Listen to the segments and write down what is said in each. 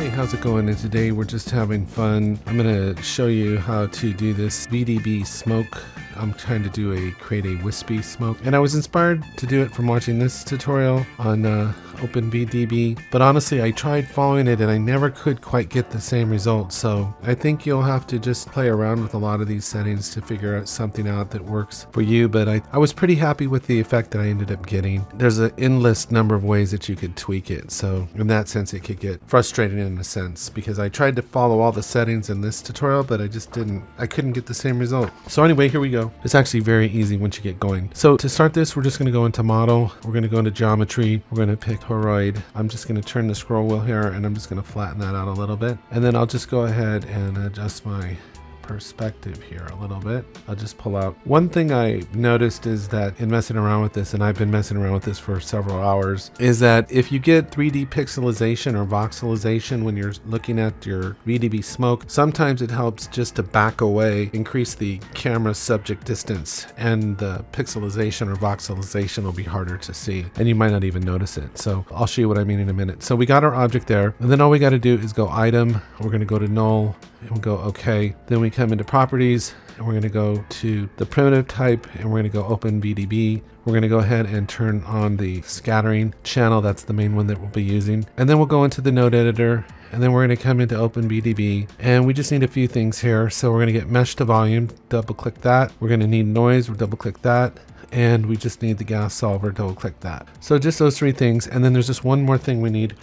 Hey, how's it going? And today we're just having fun. I'm going to show you how to do this VDB smoke. I'm trying to create a wispy smoke, and I was inspired to do it from watching this tutorial on Open VDB, but honestly I tried following it and I never could quite get the same result. So I think you'll have to just play around with a lot of these settings to figure out something out that works for you. But I was pretty happy with the effect that I ended up getting. There's an endless number of ways that you could tweak it, so in that sense it could get frustrating in a sense, because I tried to follow all the settings in this tutorial but I couldn't get the same result. So anyway, here we go. It's actually very easy once you get going. So to start this, we're just going to go into model, we're going to go into geometry, we're going to pick toroid. I'm just going to turn the scroll wheel here and I'm just going to flatten that out a little bit, and then I'll just go ahead and adjust my perspective here a little bit. I'll just pull out. One thing I noticed is that in messing around with this, and I've been messing around with this for several hours, is that if you get 3D pixelization or voxelization when you're looking at your VDB smoke, sometimes it helps just to back away, increase the camera subject distance, and the pixelization or voxelization will be harder to see and you might not even notice it. So I'll show you what I mean in a minute. So we got our object there, and then all we got to do is go item, we're going to go to null, and we'll go OK. Then we come into properties and we're going to go to the primitive type and we're going to go Open VDB. We're going to go ahead and turn on the scattering channel. That's the main one that we'll be using. And then we'll go into the node editor, and then we're going to come into Open VDB, and we just need a few things here. So we're going to get mesh to volume, double click that. We're going to need noise, we'll double click that. And we just need the gas solver, double click that. So just those three things. And then there's just one more thing we need,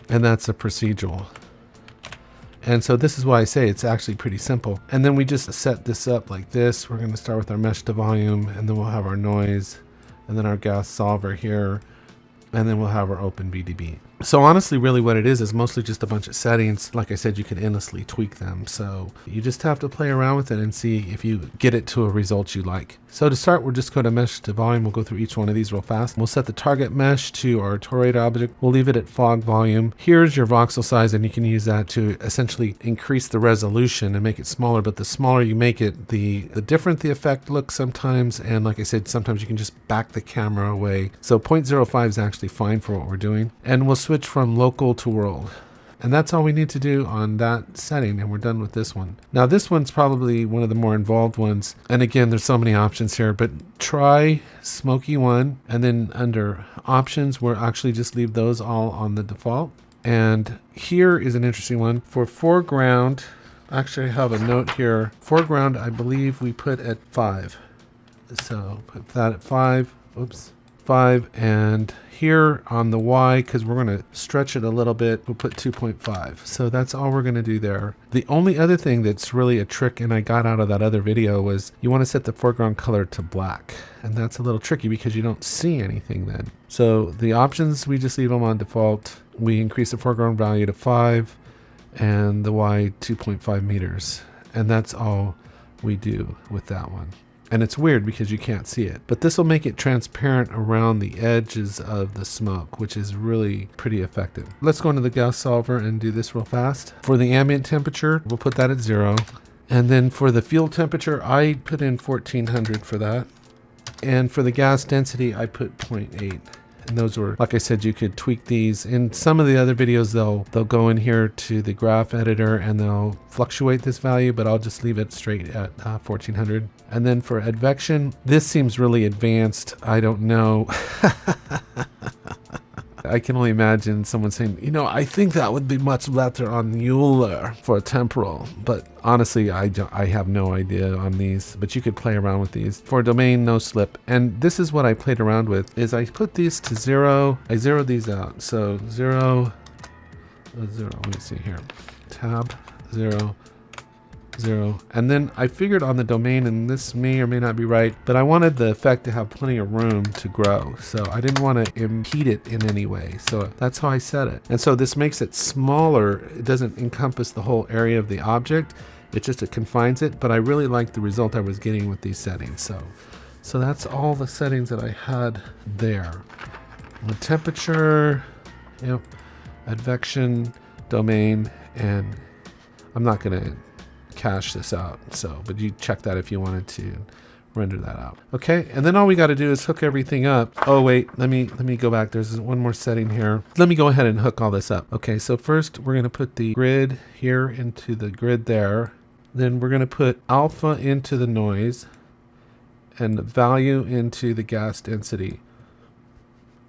and that's a procedural. And so this is why I say it's actually pretty simple. And then we just set this up like this. We're going to start with our mesh to volume, and then we'll have our noise, and then our gas solver here, and then we'll have our Open VDB. So honestly, really what it is mostly just a bunch of settings. Like I said, you can endlessly tweak them. So you just have to play around with it and see if you get it to a result you like. So to start, we'll just go to mesh to volume. We'll go through each one of these real fast. We'll set the target mesh to our toroid object. We'll leave it at fog volume. Here's your voxel size, and you can use that to essentially increase the resolution and make it smaller. But the smaller you make it, the different the effect looks sometimes. And like I said, sometimes you can just back the camera away. So 0.05 is actually fine for what we're doing. And we'll switch from local to world. And that's all we need to do on that setting, and we're done with this one. Now this one's probably one of the more involved ones. And again, there's so many options here, but try Smoky one, and then under options, we'll actually just leave those all on the default. And here is an interesting one. For foreground, actually I have a note here. Foreground, I believe we put at 5. So put that at 5. Oops. 5, and here on the Y, because we're going to stretch it a little bit, we'll put 2.5. So that's all we're going to do there. The only other thing that's really a trick, and I got out of that other video, was you want to set the foreground color to black, and that's a little tricky because you don't see anything then. So the options, we just leave them on default. We increase the foreground value to 5 and the Y 2.5 meters, and that's all we do with that one. And it's weird because you can't see it, but this will make it transparent around the edges of the smoke, which is really pretty effective. Let's go into the gas solver and do this real fast. For the ambient temperature, we'll put that at 0. And then for the fuel temperature, I put in 1400 for that. And for the gas density, I put 0.8. And those were, like I said, you could tweak these. In some of the other videos, they'll go in here to the graph editor and they'll fluctuate this value, but I'll just leave it straight at 1400. And then for advection, this seems really advanced. I don't know. I can only imagine someone saying, you know, I think that would be much better on Euler for a temporal. But honestly, I have no idea on these, but you could play around with these. For domain, no slip. And this is what I played around with, is I put these to 0. I zeroed these out. So 0, let me see here. Tab, 0, 0. And then I figured on the domain, and this may or may not be right, but I wanted the effect to have plenty of room to grow. So I didn't want to impede it in any way. So that's how I set it. And so this makes it smaller. It doesn't encompass the whole area of the object. It confines it, but I really like the result I was getting with these settings. So that's all the settings that I had there. The temperature, yep, advection, domain, and I'm not going to cache this out, but you check that if you wanted to render that out. Okay, and then all we got to do is hook everything up. Oh wait, let me go back. There's one more setting here. Let me go ahead and hook all this up. Okay, so first we're going to put the grid here into the grid there. Then we're going to put alpha into the noise and the value into the gas density.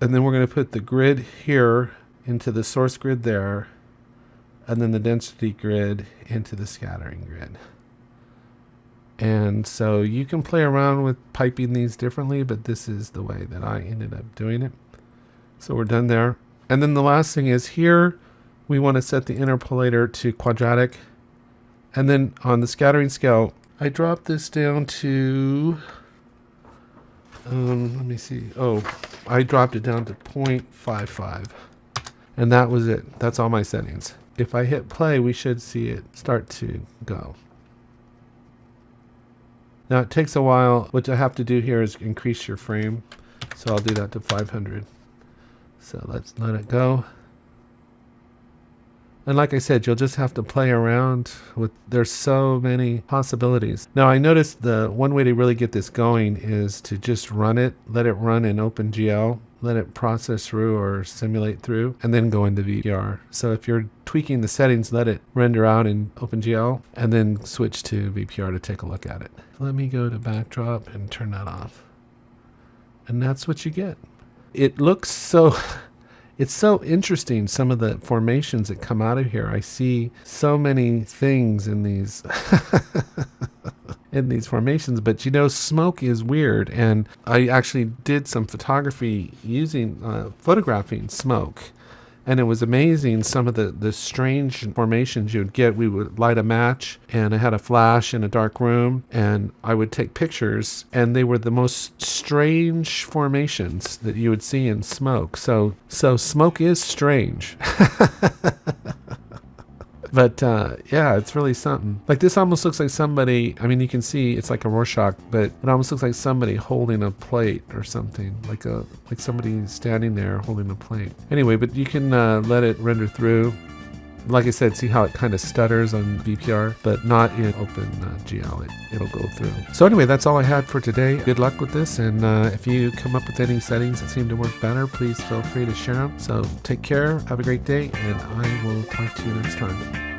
And then we're going to put the grid here into the source grid there, and then the density grid into the scattering grid. And so you can play around with piping these differently, but this is the way that I ended up doing it. So we're done there. And then the last thing is here, we want to set the interpolator to quadratic. And then on the scattering scale, I dropped this down to, let me see. Oh, I dropped it down to 0.55. And that was it. That's all my settings. If I hit play, we should see it start to go. Now it takes a while. What I have to do here is increase your frame. So I'll do that to 500. So let's let it go. And like I said, you'll just have to play around with, there's so many possibilities. Now I noticed the one way to really get this going is to just run it, let it run in OpenGL, let it process through or simulate through, and then go into VPR. So if you're tweaking the settings, let it render out in OpenGL, and then switch to VPR to take a look at it. Let me go to backdrop and turn that off. And that's what you get. It looks so... It's so interesting, some of the formations that come out of here. I see so many things in these in these formations, but you know, smoke is weird, and I actually did some photography using photographing smoke, and it was amazing some of the strange formations you would get. We would light a match, and I had a flash in a dark room, and I would take pictures, and they were the most strange formations that you would see in smoke. So smoke is strange. But yeah, it's really something. Like this almost looks like somebody, I mean, you can see it's like a Rorschach, but it almost looks like somebody holding a plate or something, like somebody standing there holding a plate. Anyway, but you can let it render through. Like I said, see how it kind of stutters on VPR, but not in OpenGL. It'll go through. So anyway, that's all I had for today. Good luck with this, and if you come up with any settings that seem to work better, please feel free to share them. So take care, have a great day, and I will talk to you next time.